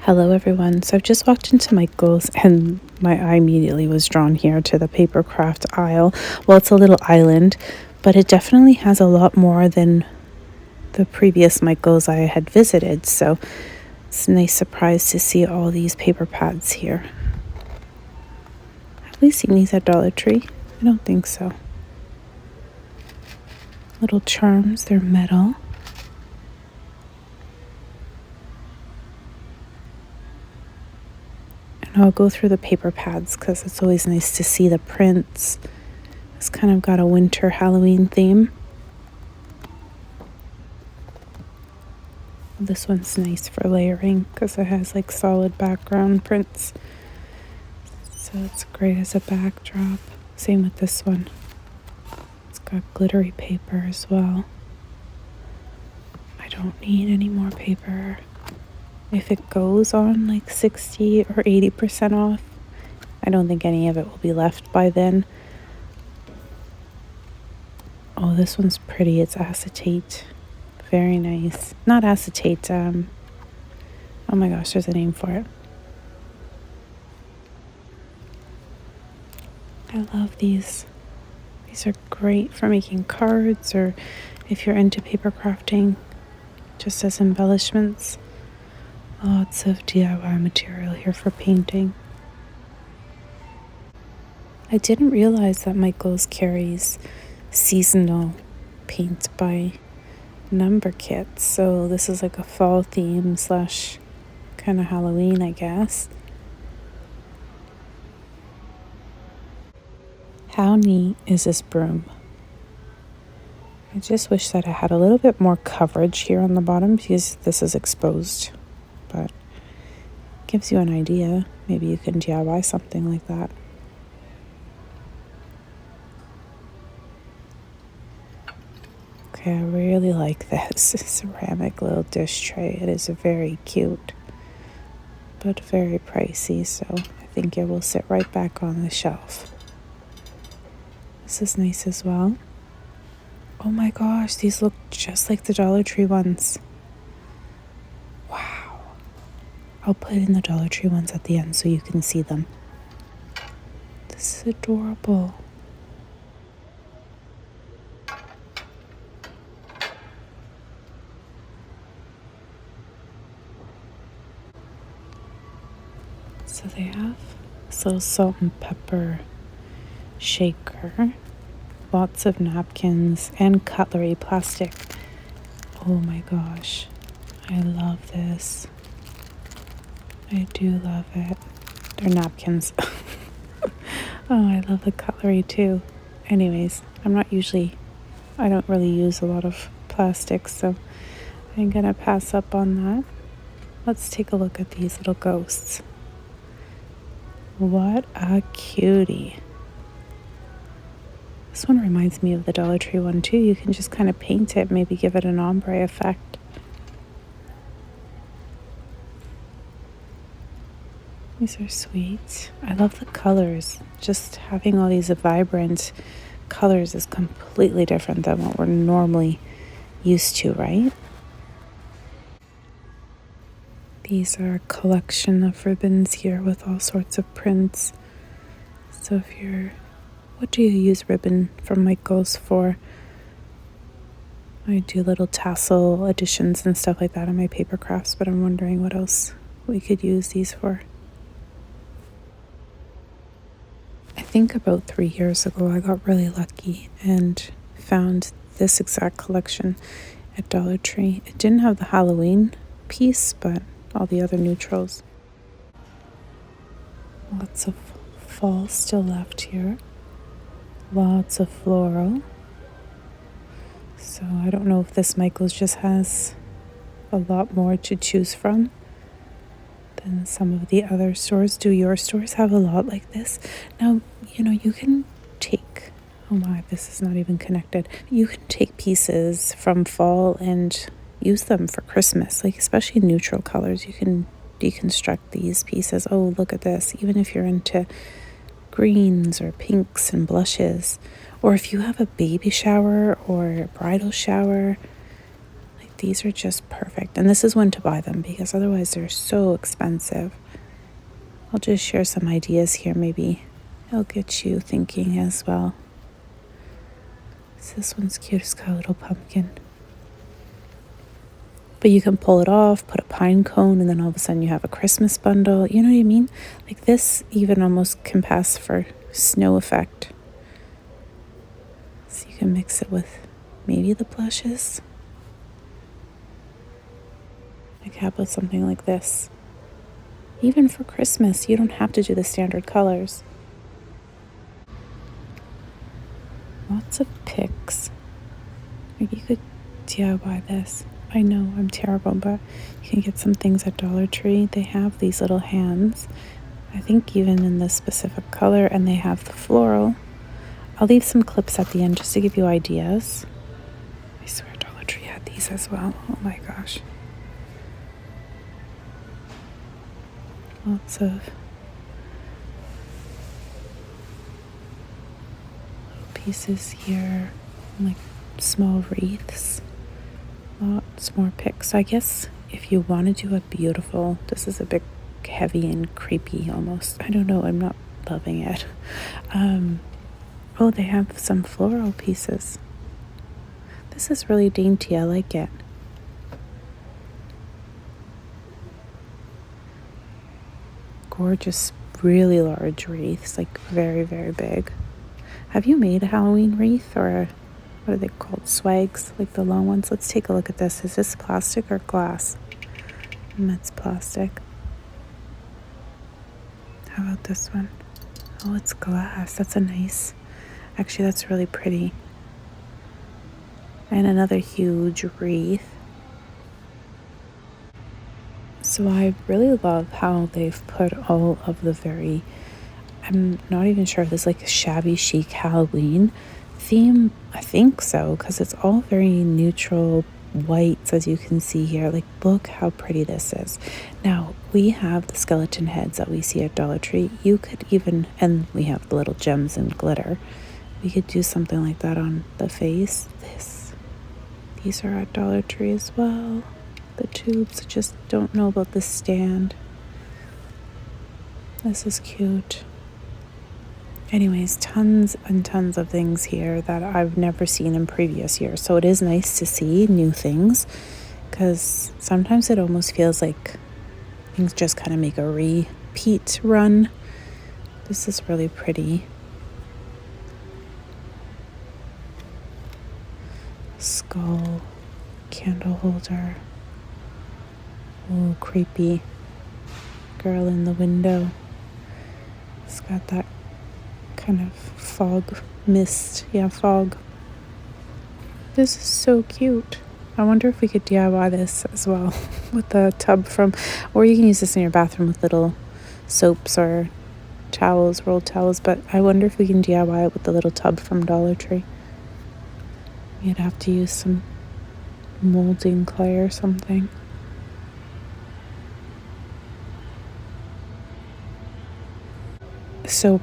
Hello everyone. So I've just walked into Michael's and my eye immediately was drawn here to the Papercraft aisle. Well, it's a little island, but it definitely has a lot more than the previous Michael's I had visited. So it's a nice surprise to see all these paper pads here. Have we seen these at Dollar Tree? I don't think so. Little charms, they're metal. I'll go through the paper pads because it's always nice to see the prints. It's kind of got a winter Halloween theme. This one's nice for layering because it has like solid background prints. So it's great as a backdrop. Same with this one. It's got glittery paper as well. I don't need any more paper. If it goes on like 60 or 80% off, I don't think any of it will be left by then. Oh, this one's pretty. It's acetate. Very nice. Not acetate. Oh my gosh, there's a name for it. I love these. These are great for making cards or if you're into paper crafting, just as embellishments. Lots of DIY material here for painting. I didn't realize that Michael's carries seasonal paint by number kits. So this is like a fall theme / kind of Halloween, I guess. How neat is this broom? I just wish that it had a little bit more coverage here on the bottom because this is exposed. But gives you an idea. Maybe you can DIY something like that. Okay, I really like this ceramic little dish tray. It is very cute, but very pricey, so I think it will sit right back on the shelf. This is nice as well. Oh my gosh, these look just like the Dollar Tree ones. Wow. I'll put in the Dollar Tree ones at the end so you can see them. This is adorable. So they have this little salt and pepper shaker, lots of napkins and cutlery, plastic. Oh my gosh, I love this. I do love it. They're napkins. Oh, I love the cutlery too. Anyways, I don't really use a lot of plastics, so I'm gonna pass up on that. Let's take a look at these little ghosts. What a cutie. This one reminds me of the Dollar Tree one too. You can just kind of paint it, maybe give it an ombre effect. These are sweet. I love the colors. Just having all these vibrant colors is completely different than what we're normally used to, right? These are a collection of ribbons here with all sorts of prints. So what do you use ribbon from Michael's for? I do little tassel additions and stuff like that on my paper crafts, but I'm wondering what else we could use these for. I think about 3 years ago I got really lucky and found this exact collection at Dollar Tree. It didn't have the Halloween piece, but all the other neutrals. Lots of fall still left here. Lots of floral. So I don't know if this Michael's just has a lot more to choose from than some of the other stores. Do your stores have a lot like this? Now, you can take, oh my, this is not even connected. You can take pieces from fall and use them for Christmas, like especially neutral colors. You can deconstruct these pieces. Oh, look at this. Even if you're into greens or pinks and blushes, or if you have a baby shower or a bridal shower, like These are just perfect. And this is when to buy them because otherwise they're so expensive. I'll just share some ideas here. Maybe it'll get you thinking as well. So this one's cute. It's got a little pumpkin. But you can pull it off, put a pine cone, and then all of a sudden you have a Christmas bundle. You know what I mean? Like this even almost can pass for snow effect. So you can mix it with maybe the blushes. Like how about something like this? Even for Christmas, you don't have to do the standard colors. Lots of picks. Like you could DIY this. I know I'm terrible, but you can get some things at Dollar Tree. They have these little hands, I think even in this specific color, and they have the floral. I'll leave some clips at the end just to give you ideas. I swear Dollar Tree had these as well. Oh my gosh. Lots of little pieces here, like small wreaths. Lots more picks. I guess if you want to do a beautiful, this is a bit heavy and creepy almost. I don't know, I'm not loving it. Oh, they have some floral pieces. This is really dainty. I like it. Gorgeous, really large wreaths, like very, very big. Have you made a Halloween wreath or what are they called? Swags, like the long ones. Let's take a look at this. Is this plastic or glass? That's plastic. How about this one? Oh, it's glass. That's a nice, actually that's really pretty. And another huge wreath. So I really love how they've put all of the very, I'm not even sure if this is like a shabby chic Halloween theme. I think so, because it's all very neutral whites, as you can see here. Like, look how pretty this is. Now, we have the skeleton heads that we see at Dollar Tree. You could even, and we have the little gems and glitter. We could do something like that on the face. These are at Dollar Tree as well. The tubes, I just don't know about the stand. This is cute. Anyways, tons and tons of things here that I've never seen in previous years. So it is nice to see new things because sometimes it almost feels like things just kind of make a repeat run. This is really pretty. Skull, candle holder. Oh, creepy. Girl in the window. It's got that kind of fog mist. Yeah, fog. This is so cute. I wonder if we could DIY this as well with the tub from, or you can use this in your bathroom with little soaps or towels, rolled towels, but I wonder if we can DIY it with the little tub from Dollar Tree. You'd have to use some molding clay or something. So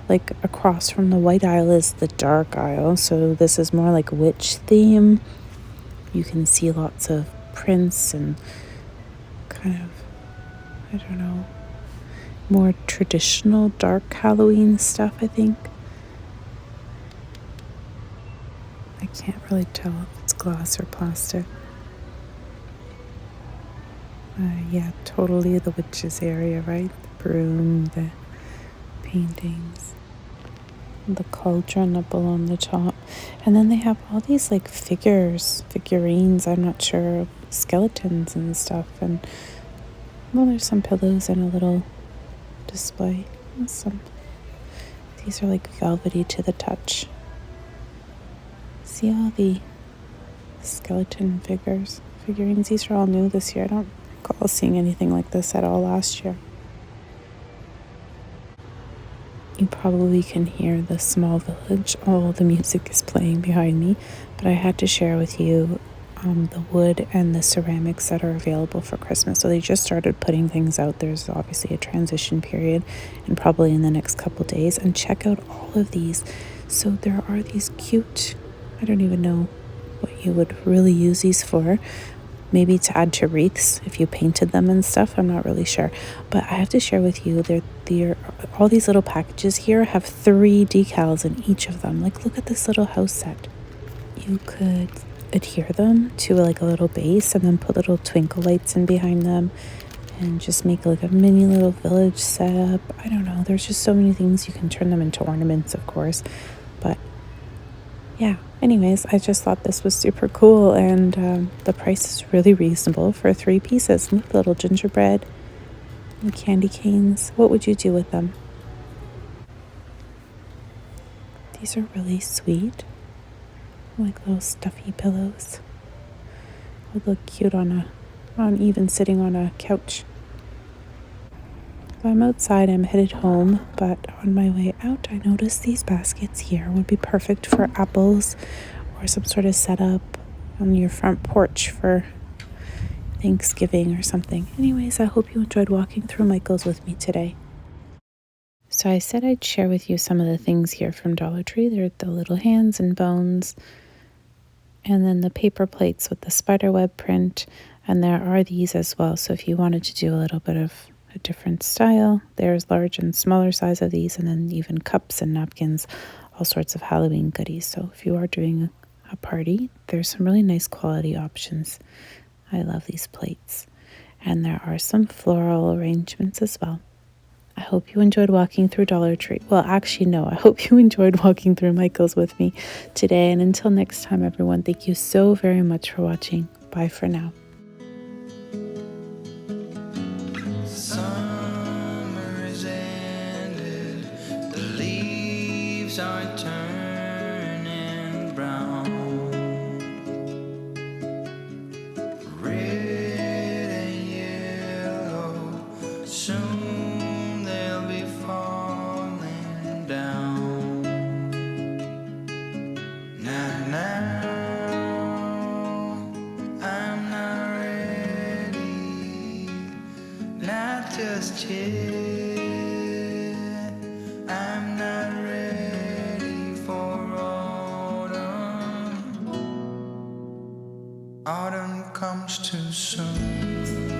like across from the white aisle is the dark aisle. So this is more like witch theme. You can see lots of prints and kind of, I don't know, more traditional dark Halloween stuff, I think. I can't really tell if it's glass or plastic. Yeah, totally the witches area, right? The broom, the paintings, the cauldron up along the top, and then they have all these like figurines, I'm not sure, skeletons and stuff, and well, there's some pillows and a little display. These are like velvety to the touch. See all the skeleton figurines. These are all new this year. I don't recall seeing anything like this at all last year. You probably can hear the small village. All the music is playing behind me, but I had to share with you the wood and the ceramics that are available for Christmas. So they just started putting things out. There's obviously a transition period and probably in the next couple days. And check out all of these. So there are these cute, I don't even know, what you would really use these for. Maybe to add to wreaths if you painted them and stuff. I'm not really sure. But I have to share with you, all these little packages here have 3 decals in each of them. Like, look at this little house set. You could adhere them to like a little base and then put little twinkle lights in behind them and just make like a mini little village setup. I don't know. There's just so many things. You can turn them into ornaments, of course. But yeah, anyways, I just thought this was super cool, and the price is really reasonable for 3 pieces. Look, little gingerbread and candy canes. What would you do with them? These are really sweet, like little stuffy pillows. Would look cute on even sitting on a couch. So I'm outside, I'm headed home, but on my way out, I noticed these baskets here would be perfect for apples or some sort of setup on your front porch for Thanksgiving or something. Anyways, I hope you enjoyed walking through Michael's with me today. So I said I'd share with you some of the things here from Dollar Tree. They're the little hands and bones, and then the paper plates with the spiderweb print, and there are these as well. So if you wanted to do a little bit of a different style, there's large and smaller size of these, and then even cups and napkins, all sorts of Halloween goodies. So if you are doing a party, there's some really nice quality options. I love these plates. And there are some floral arrangements as well. I hope you enjoyed walking through Dollar Tree. Well, actually, no, I hope you enjoyed walking through Michael's with me today. And until next time, everyone, thank you so very much for watching. Bye for now. Summer is ended, the leaves are turning brown. Red and yellow, soon they'll be falling down. Now, I'm not ready, not just yet. I'm not ready for autumn. Autumn comes too soon.